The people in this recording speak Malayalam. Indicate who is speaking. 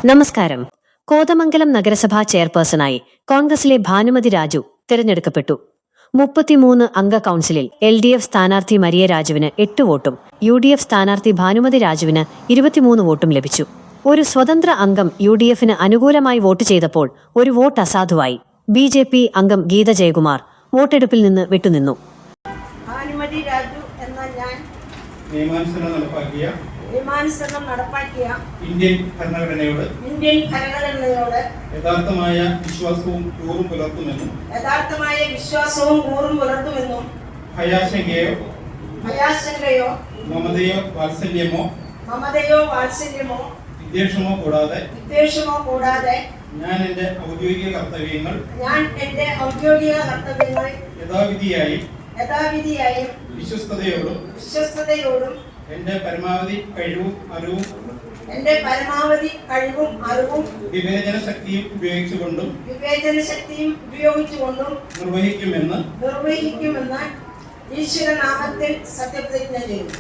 Speaker 1: നമസ്കാരം. കോതമംഗലം നഗരസഭാ ചെയർപേഴ്സണായി കോൺഗ്രസിലെ ഭാനുമതി രാജു തിരഞ്ഞെടുക്കപ്പെട്ടു. 33 അംഗ കൌൺസിലിൽ LDF സ്ഥാനാർത്ഥി മരിയ രാജുവിന് 8 വോട്ടും UDF സ്ഥാനാർത്ഥി ഭാനുമതി രാജുവിന് 23 വോട്ടും ലഭിച്ചു. ഒരു സ്വതന്ത്ര അംഗം UDFന് അനുകൂലമായി വോട്ട് ചെയ്തപ്പോൾ ഒരു വോട്ട് അസാധുവായി. BJP അംഗം ഗീത ജയകുമാർ വോട്ടെടുപ്പിൽ നിന്ന് വിട്ടുനിന്നു.
Speaker 2: ഭാനുമതി രാജു എന്ന ഞാൻ നിയമാനുസരണം നടപ്പാക്കിയ ഇന്ത്യൻ ഭരണഘടനയോട്
Speaker 3: യഥാർത്ഥമായ വിശ്വാസവും കൂറും പുലർത്തുമെന്നും ഭയാശങ്കയോ മമതയോ വാത്സല്യമോ വിദ്വേഷമോ കൂടാതെ ഞാൻ എന്റെ ഔദ്യോഗിക കർത്തവ്യങ്ങൾ യഥാവിധിയായും വിശ്വസ്തയോടും എന്റെ പരമാവധി കഴിവും അറിവും വിവേചന ശക്തിയും ഉപയോഗിച്ചുകൊണ്ടും നിർവഹിക്കുമെന്ന്
Speaker 2: ഈശ്വരനാമത്തിൽ സത്യപ്രതിജ്ഞ ചെയ്യുന്നു.